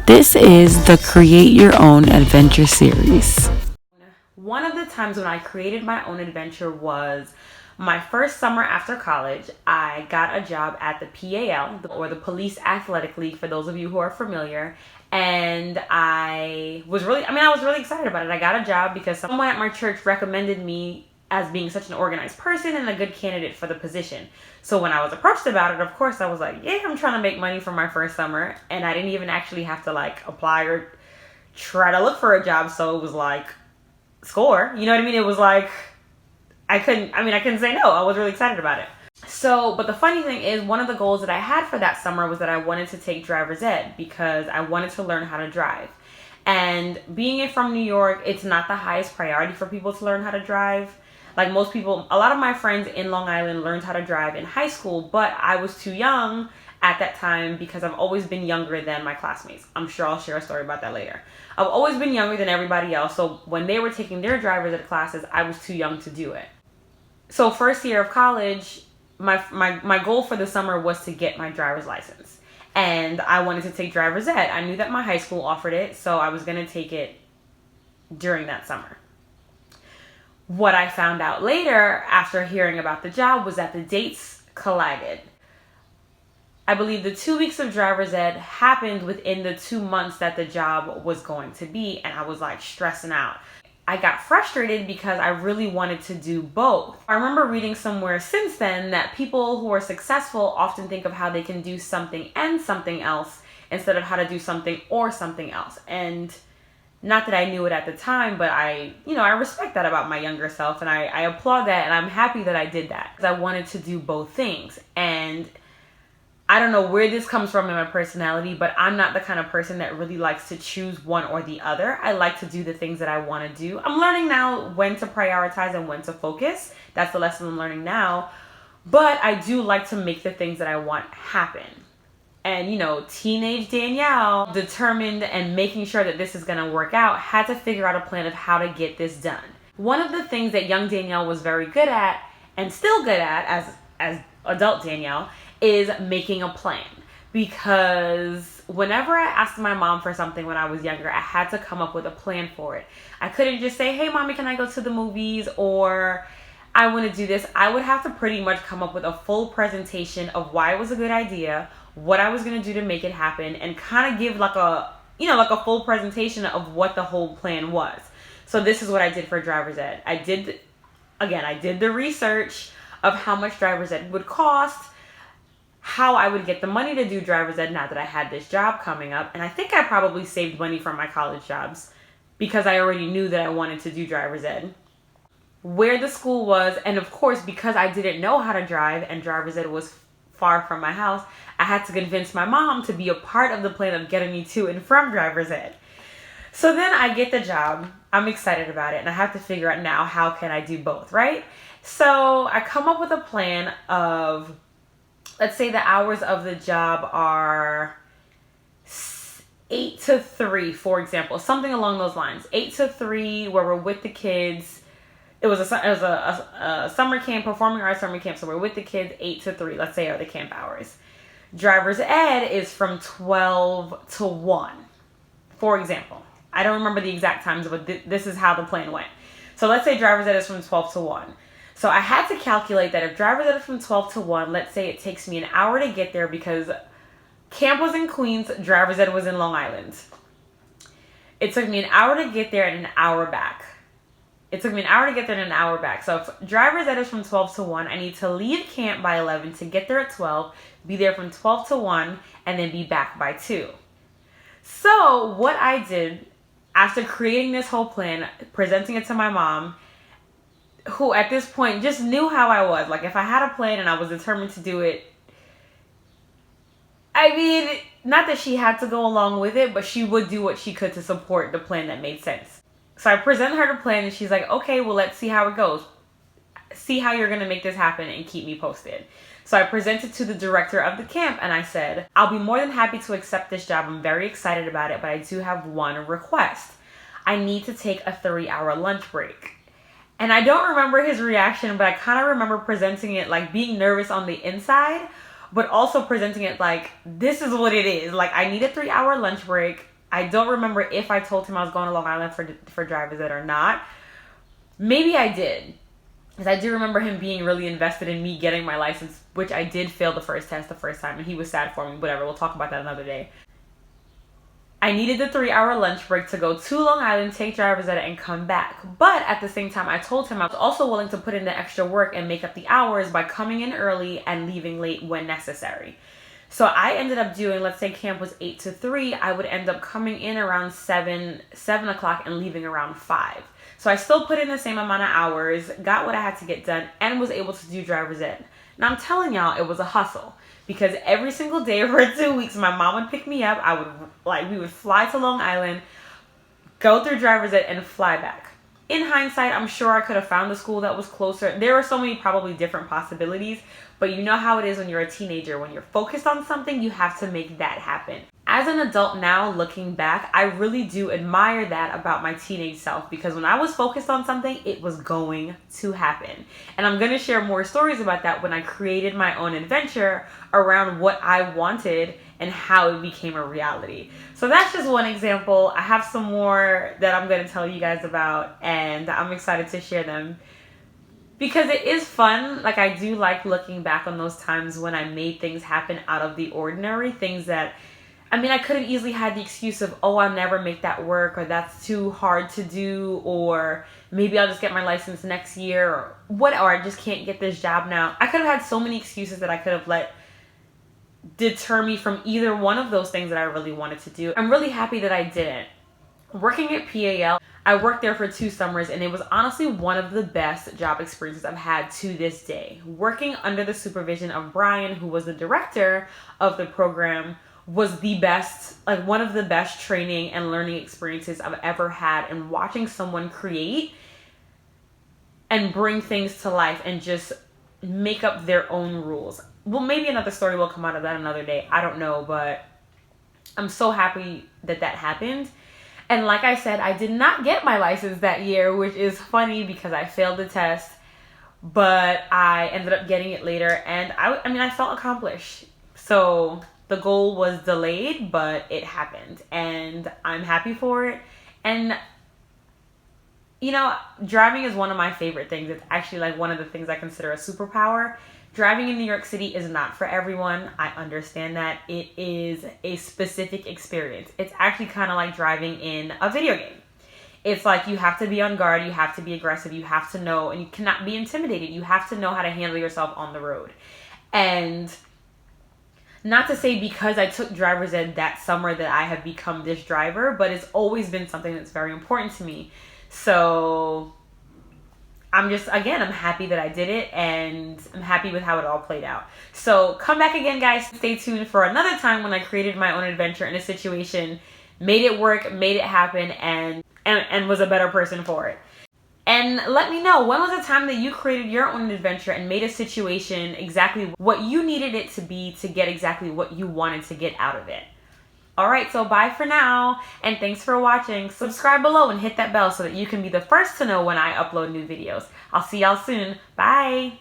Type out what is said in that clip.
This is the Create Your Own Adventure series. One of the times when I created my own adventure was my first summer after college. I got a job at the PAL, or the Police Athletic League, for those of you who are familiar. And I was really excited about it. I got a job because someone at my church recommended me as being such an organized person and a good candidate for the position. So when I was approached about it, of course I was like, yeah, I'm trying to make money for my first summer. And I didn't even actually have to apply or try to look for a job. So it was like, score. You know what I mean? It was like, I couldn't say no. I was really excited about it. So, but the funny thing is, one of the goals that I had for that summer was that I wanted to take driver's ed because I wanted to learn how to drive. And being from New York, it's not the highest priority for people to learn how to drive. Like most people, a lot of my friends in Long Island learned how to drive in high school, but I was too young at that time because I've always been younger than my classmates. I'm sure I'll share a story about that later. I've always been younger than everybody else, so when they were taking their driver's ed classes, I was too young to do it. So first year of college, my goal for the summer was to get my driver's license. And I wanted to take driver's ed. I knew that my high school offered it, so I was going to take it during that summer. What I found out later, after hearing about the job, was that the dates collided. I believe the 2 weeks of driver's ed happened within the 2 months that the job was going to be, and I was like stressing out. I got frustrated because I really wanted to do both. I remember reading somewhere since then that people who are successful often think of how they can do something and something else instead of how to do something or something else. And not that I knew it at the time, but I respect that about my younger self, and I applaud that, and I'm happy that I did that because I wanted to do both things. And I don't know where this comes from in my personality, but I'm not the kind of person that really likes to choose one or the other. I like to do the things that I want to do. I'm learning now when to prioritize and when to focus. That's the lesson I'm learning now. But I do like to make the things that I want happen. And, teenage Danielle, determined and making sure that this is going to work out, had to figure out a plan of how to get this done. One of the things that young Danielle was very good at, and still good at as adult Danielle, is making a plan. Because whenever I asked my mom for something when I was younger, I had to come up with a plan for it. I couldn't just say, hey, mommy, can I go to the movies? Or I want to do this. I would have to pretty much come up with a full presentation of why it was a good idea, what I was going to do to make it happen, and kind of give like a full presentation of what the whole plan was. So this is what I did for driver's ed. I did the research of how much driver's ed would cost, how I would get the money to do driver's ed now that I had this job coming up. And I think I probably saved money from my college jobs because I already knew that I wanted to do driver's ed. Where the school was, and of course, because I didn't know how to drive and driver's ed was far from my house, I had to convince my mom to be a part of the plan of getting me to and from driver's ed. So then I get the job. I'm excited about it, and I have to figure out now how can I do both, right? So I come up with a plan of, let's say the hours of the job are 8 to 3, for example, something along those lines. 8 to 3, where we're with the kids. It was a summer camp, performing arts summer camp, so we're with the kids 8 to 3, let's say, are the camp hours. Driver's ed is from 12 to 1, for example. I don't remember the exact times, but this is how the plan went. So let's say driver's ed is from 12 to 1. So I had to calculate that if driver's ed is from 12 to 1, let's say it takes me an hour to get there because camp was in Queens, driver's ed was in Long Island. It took me an hour to get there and an hour back. So if driver's ed is from 12 to 1, I need to leave camp by 11 to get there at 12, be there from 12 to 1, and then be back by 2. So what I did after creating this whole plan, presenting it to my mom, who at this point just knew how I was. Like, if I had a plan and I was determined to do it, not that she had to go along with it, but she would do what she could to support the plan that made sense. So I presented her the plan, and she's like, okay, well, let's see how it goes. See how you're going to make this happen and keep me posted. So I presented to the director of the camp, and I said, I'll be more than happy to accept this job. I'm very excited about it, but I do have one request. I need to take a 3-hour lunch break. And I don't remember his reaction, but I kind of remember presenting it like being nervous on the inside, but also presenting it like, this is what it is. Like, I need a 3-hour lunch break. I don't remember if I told him I was going to Long Island for driver's ed or not. Maybe I did, because I do remember him being really invested in me getting my license, which I did fail the first test the first time, and he was sad for me. Whatever, we'll talk about that another day. I needed the 3-hour lunch break to go to Long Island, take driver's ed, and come back. But at the same time, I told him I was also willing to put in the extra work and make up the hours by coming in early and leaving late when necessary. So I ended up doing, let's say camp was 8 to 3, I would end up coming in around 7 o'clock and leaving around 5. So I still put in the same amount of hours, got what I had to get done, and was able to do driver's ed. Now I'm telling y'all, it was a hustle. Because every single day for 2 weeks, my mom would pick me up. We would fly to Long Island, go through driver's ed, and fly back. In hindsight, I'm sure I could have found a school that was closer. There were so many probably different possibilities, but you know how it is when you're a teenager. When you're focused on something, you have to make that happen. As an adult now, looking back, I really do admire that about my teenage self, because when I was focused on something, it was going to happen. And I'm going to share more stories about that when I created my own adventure around what I wanted and how it became a reality. So that's just one example. I have some more that I'm going to tell you guys about, and I'm excited to share them because it is fun. Like, I do like looking back on those times when I made things happen out of the ordinary, things that, I mean, I could have easily had the excuse of, oh, I'll never make that work, or that's too hard to do, or maybe I'll just get my license next year, or what, or I just can't get this job now. I could have had so many excuses that I could have let deter me from either one of those things that I really wanted to do. I'm really happy that I didn't. Working at PAL, I worked there for 2 summers, and it was honestly one of the best job experiences I've had to this day. Working under the supervision of Brian, who was the director of the program, was the best, like one of the best training and learning experiences I've ever had. And watching someone create and bring things to life and just make up their own rules. Well, maybe another story will come out of that another day. I don't know, but I'm so happy that that happened. And like I said, I did not get my license that year, which is funny because I failed the test, but I ended up getting it later, and I felt accomplished. So the goal was delayed, but it happened, and I'm happy for it. And you know, driving is one of my favorite things. It's actually like one of the things I consider a superpower. Driving in New York City is not for everyone. I understand that. It is a specific experience. It's actually kind of like driving in a video game. It's like you have to be on guard, you have to be aggressive, you have to know, and you cannot be intimidated. You have to know how to handle yourself on the road. And not to say because I took driver's ed that summer that I have become this driver, but it's always been something that's very important to me. So I'm happy that I did it, and I'm happy with how it all played out. So come back again, guys. Stay tuned for another time when I created my own adventure in a situation, made it work, made it happen, and was a better person for it. And let me know, when was the time that you created your own adventure and made a situation exactly what you needed it to be to get exactly what you wanted to get out of it. Alright, so bye for now, and thanks for watching. Subscribe below and hit that bell so that you can be the first to know when I upload new videos. I'll see y'all soon. Bye!